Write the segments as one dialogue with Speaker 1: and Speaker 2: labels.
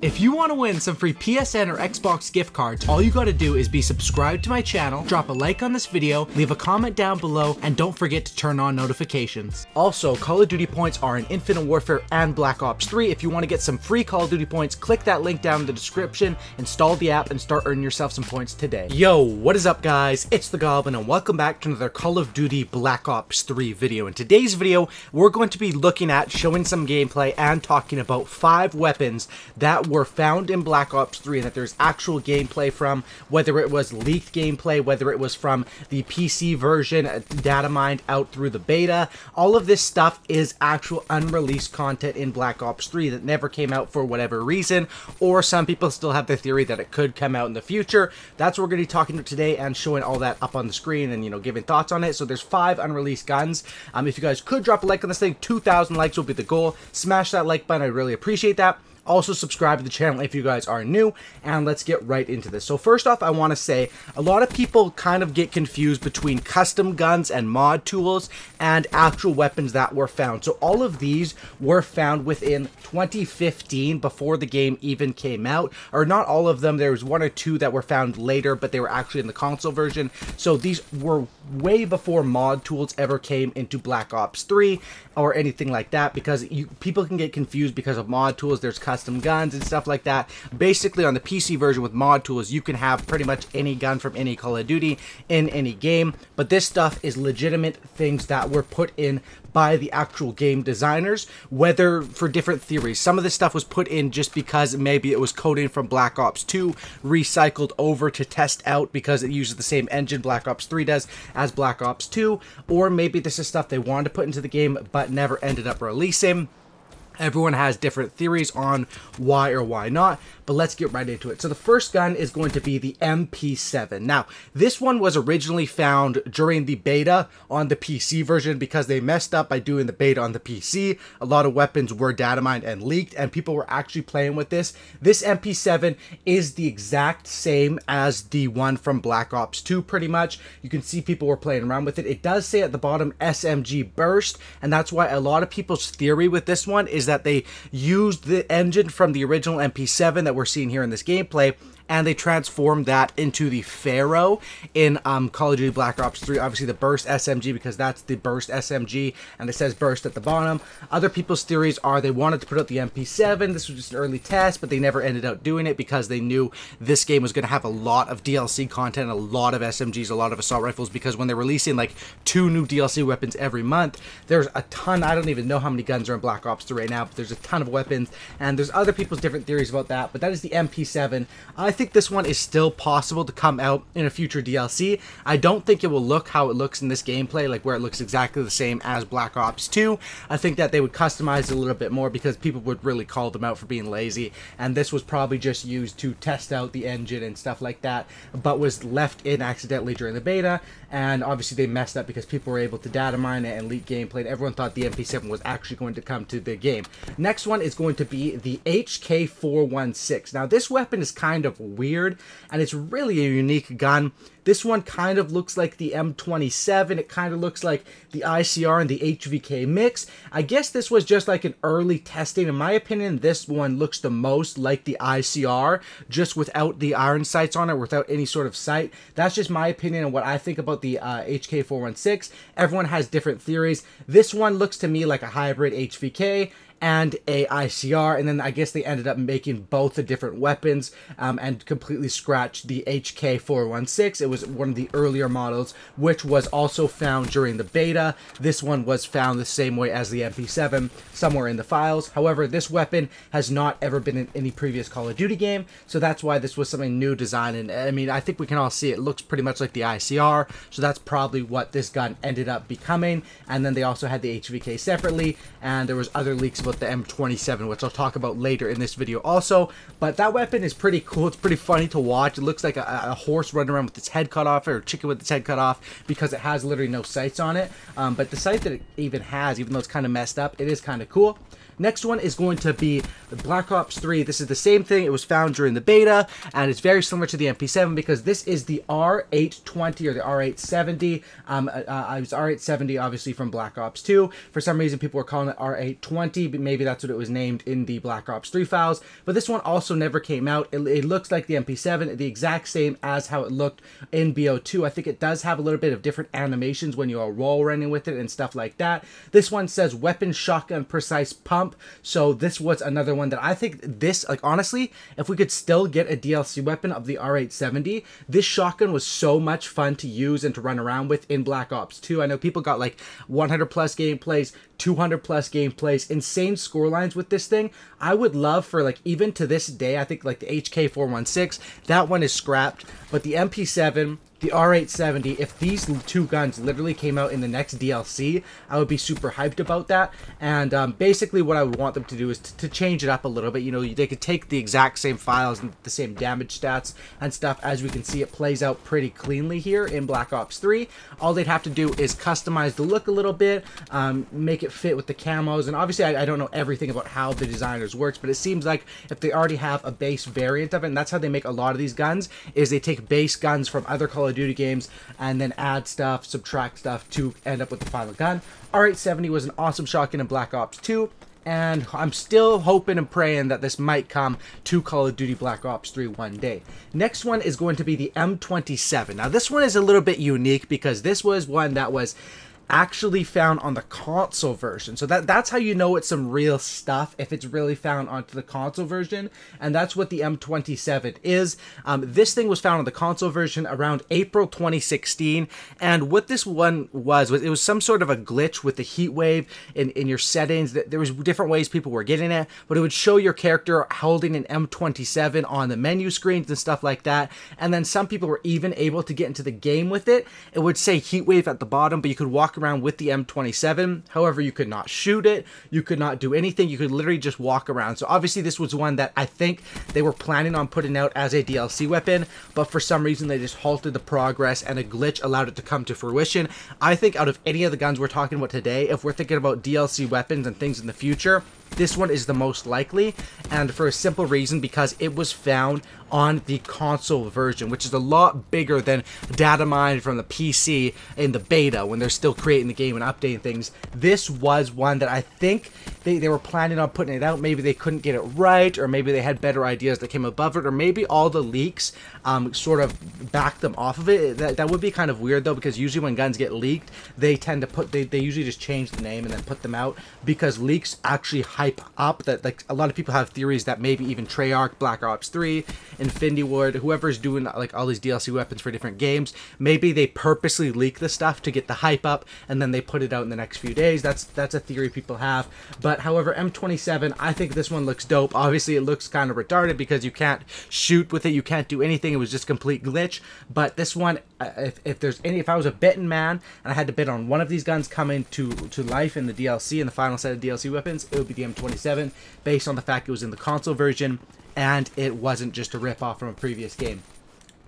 Speaker 1: If you want to win some free PSN or Xbox gift cards, all you gotta do is be subscribed to my channel, drop a like on this video, leave a comment down below, and don't forget to turn on notifications. Also, Call of Duty points are in Infinite Warfare and Black Ops 3. If you want to get some free Call of Duty points, click that link down in the description, install the app, and start earning yourself some points today. Yo, what is up guys? It's the Goblin, and welcome back to another Call of Duty Black Ops 3 video. In today's video, we're going to be looking at, showing some gameplay, and talking about 5 weapons that were found in Black Ops 3 that there's actual gameplay from, whether it was leaked gameplay, whether it was from the PC version, data mined out through the beta. All of this stuff is actual unreleased content in Black Ops 3 that never came out for whatever reason, or some people still have the theory that it could come out in the future. That's what we're going to be talking about today and showing all that up on the screen and, you know, giving thoughts on it. So there's 5 unreleased guns. If you guys could drop a like on this thing, 2,000 likes will be the goal. Smash that like button, I'd really appreciate that. Also, subscribe to the channel if you guys are new, and let's get right into this. So first off, I want to say a lot of people kind of get confused between custom guns and mod tools and actual weapons that were found. So all of these were found within 2015, before the game even came out, or not all of them. There was 1 or 2 that were found later, but they were actually in the console version. So these were way before mod tools ever came into Black Ops 3 or anything like that, because people can get confused because of mod tools. There's custom guns and stuff like that. Basically, on the PC version with mod tools, you can have pretty much any gun from any Call of Duty in any game, but this stuff is legitimate things that were put in by the actual game designers, whether for different theories. Some of this stuff was put in just because maybe it was coding from Black Ops 2 recycled over to test out because it uses the same engine Black Ops 3 does as Black Ops 2, or maybe this is stuff they wanted to put into the game but never ended up releasing. Everyone has different theories on why or why not, but let's get right into it. So the first gun is going to be the MP7. Now, this one was originally found during the beta on the PC version because they messed up by doing the beta on the PC. A lot of weapons were data mined and leaked, and people were actually playing with this. This MP7 is the exact same as the one from Black Ops 2, pretty much. You can see people were playing around with it. It does say at the bottom SMG burst, and that's why a lot of people's theory with this one is that they used the engine from the original MP7 that we're seeing here in this gameplay, and they transformed that into the Pharaoh in Call of Duty Black Ops 3. Obviously the burst SMG, because that's the burst SMG, and it says burst at the bottom. Other people's theories are they wanted to put out the MP7. This was just an early test, but they never ended up doing it because they knew this game was going to have a lot of DLC content, a lot of SMGs, a lot of assault rifles, because when they're releasing like 2 new DLC weapons every month, there's a ton. I don't even know how many guns are in Black Ops 3 right now, but there's a ton of weapons, and there's other people's different theories about that, but that is the MP7. I think this one is still possible to come out in a future DLC. I don't think it will look how it looks in this gameplay, like where it looks exactly the same as Black Ops 2. I think that they would customize it a little bit more because people would really call them out for being lazy, and this was probably just used to test out the engine and stuff like that, but was left in accidentally during the beta, and obviously they messed up because people were able to data mine it and leak gameplay, and everyone thought the MP7 was actually going to come to the game. Next one is going to be the HK416. Now this weapon is kind of weird, and it's really a unique gun. This one kind of looks like the M27. It kind of looks like the ICR and the HVK mix. I guess this was just like an early testing. In my opinion, this one looks the most like the ICR, just without the iron sights on it, without any sort of sight. That's just my opinion and what I think about the HK416. Everyone has different theories. This one looks to me like a hybrid HVK and a ICR, and then I guess they ended up making both the different weapons and completely scratched the HK416. It was one of the earlier models, which was also found during the beta. This one was found the same way as the MP7, somewhere in the files. However, this weapon has not ever been in any previous Call of Duty game, so that's why this was something new design. And I mean, I think we can all see it looks pretty much like the ICR, so that's probably what this gun ended up becoming. And then they also had the HVK separately, and there was other leaks about the M27, which I'll talk about later in this video also. But that weapon is pretty cool. It's pretty funny to watch. It looks like a horse running around with its head cut off, or a chicken with its head cut off, because it has literally no sights on it. But the sight that it even has, even though it's kind of messed up, it is kind of cool. Next one is going to be the Black Ops 3. This is the same thing. It was found during the beta, and it's very similar to the MP7 because this is the R820 or the R870. It was R870, obviously, from Black Ops 2. For some reason, people were calling it R820, but maybe that's what it was named in the Black Ops 3 files. But this one also never came out. It looks like the MP7, the exact same as how it looked in BO2. I think it does have a little bit of different animations when you're wall running with it and stuff like that. This one says weapon, shotgun, precise pump. So this was another one that I think this, like, honestly, if we could still get a DLC weapon of the R870, this shotgun was so much fun to use and to run around with in Black Ops 2. I know people got like 100 plus gameplays, 200 plus gameplays, insane score lines with this thing. I would love for, like, even to this day, I think like the HK416, that one is scrapped, but the MP7, the R870, if these two guns literally came out in the next DLC, I would be super hyped about that. And basically what I would want them to do is to change it up a little bit. You know, they could take the exact same files and the same damage stats and stuff. As we can see, it plays out pretty cleanly here in Black Ops 3. All they'd have to do is customize the look a little bit, make it fit with the camos. And obviously, I don't know everything about how the designers works, but it seems like if they already have a base variant of it, and that's how they make a lot of these guns, is they take base guns from other Call of Duty games and then add stuff, subtract stuff to end up with the final gun. R870 was an awesome shotgun in Black Ops 2, and I'm still hoping and praying that this might come to Call of Duty Black Ops 3 one day. Next one is going to be the M27. Now this one is a little bit unique because this was one that was actually found on the console version. So that's how you know it's some real stuff, if it's really found onto the console version. And that's what the M27 is. This thing was found on the console version around April 2016. And what this one was it was some sort of a glitch with the heat wave in your settings. There was different ways people were getting it, but it would show your character holding an M27 on the menu screens and stuff like that. And then some people were even able to get into the game with it. It would say heat wave at the bottom, but you could walk around with the M27. However, you could not shoot it, you could not do anything, you could literally just walk around. So obviously this was one that I think they were planning on putting out as a DLC weapon, but for some reason they just halted the progress and a glitch allowed it to come to fruition. I think out of any of the guns we're talking about today, if we're thinking about DLC weapons and things in the future, this one is the most likely, and for a simple reason, because it was found on the console version, which is a lot bigger than data mined from the PC in the beta when they're still creating the game and updating things. This was one that I think they were planning on putting it out. Maybe they couldn't get it right, or maybe they had better ideas that came above it, or maybe all the leaks sort of backed them off of it. That would be kind of weird though, because usually when guns get leaked, they tend to put, they usually just change the name and then put them out, because leaks actually hype up that, like, a lot of people have theories that maybe even Treyarch, Black Ops 3, Infinity Ward, whoever's doing like all these DLC weapons for different games, maybe they purposely leak the stuff to get the hype up and then they put it out in the next few days. That's a theory people have. But however, M27, I think this one looks dope. Obviously it looks kind of retarded because you can't shoot with it, you can't do anything, it was just complete glitch. But this one, if I was a betting man and I had to bet on one of these guns coming to life in the DLC, in the final set of DLC weapons, it would be the M27, based on the fact it was in the console version and it wasn't just a rip-off from a previous game.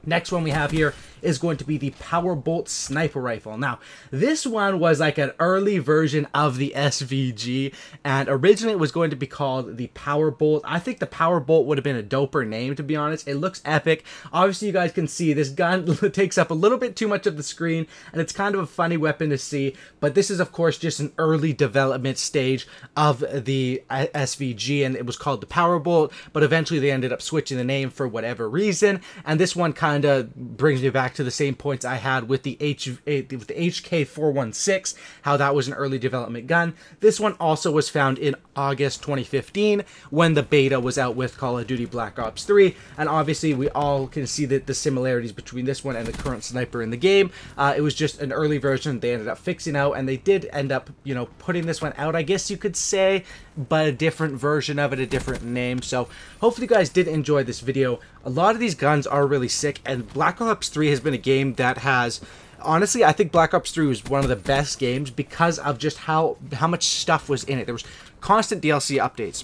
Speaker 1: Next one we have here is going to be the Powerbolt sniper rifle. Now, this one was like an early version of the SVG, and originally it was going to be called the Powerbolt. I think the Powerbolt would have been a doper name, to be honest. It looks epic. Obviously, you guys can see this gun takes up a little bit too much of the screen, and it's kind of a funny weapon to see, but this is, of course, just an early development stage of the SVG, and it was called the Powerbolt, but eventually they ended up switching the name for whatever reason, and this one kind of brings me back to the same points I had with the HK416, how that was an early development gun. This one also was found in August 2015 when the beta was out with Call of Duty Black Ops 3, and obviously we all can see that the similarities between this one and the current sniper in the game. It was just an early version they ended up fixing out, and they did end up, you know, putting this one out, I guess you could say, but a different version of it, a different name. So hopefully you guys did enjoy this video. A lot of these guns are really sick, and Black Ops 3 has been a game that has, honestly, I think Black Ops 3 was one of the best games because of just how much stuff was in it. There was constant DLC updates.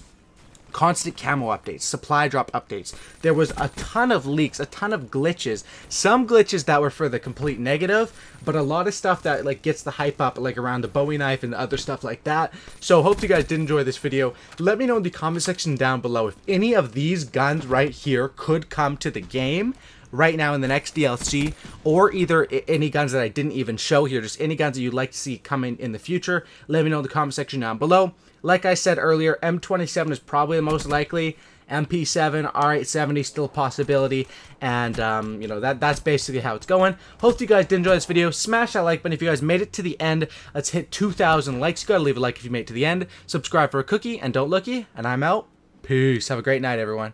Speaker 1: constant camo updates, supply drop updates. There was a ton of leaks, a ton of glitches. Some glitches that were for the complete negative, but a lot of stuff that like gets the hype up, like around the Bowie knife and other stuff like that. So hope you guys did enjoy this video. Let me know in the comment section down below if any of these guns right here could come to the game right now in the next DLC, or either any guns that I didn't even show here, just any guns that you'd like to see coming in the future. Let me know in the comment section down below. Like I said earlier, M27 is probably the most likely. MP7, R870 still a possibility, and you know, that's basically how it's going. Hope you guys did enjoy this video. Smash that like button if you guys made it to the end. Let's hit 2,000 likes. You gotta leave a like if you made it to the end. Subscribe for a cookie, and don't looky. And I'm out. Peace. Have a great night, everyone.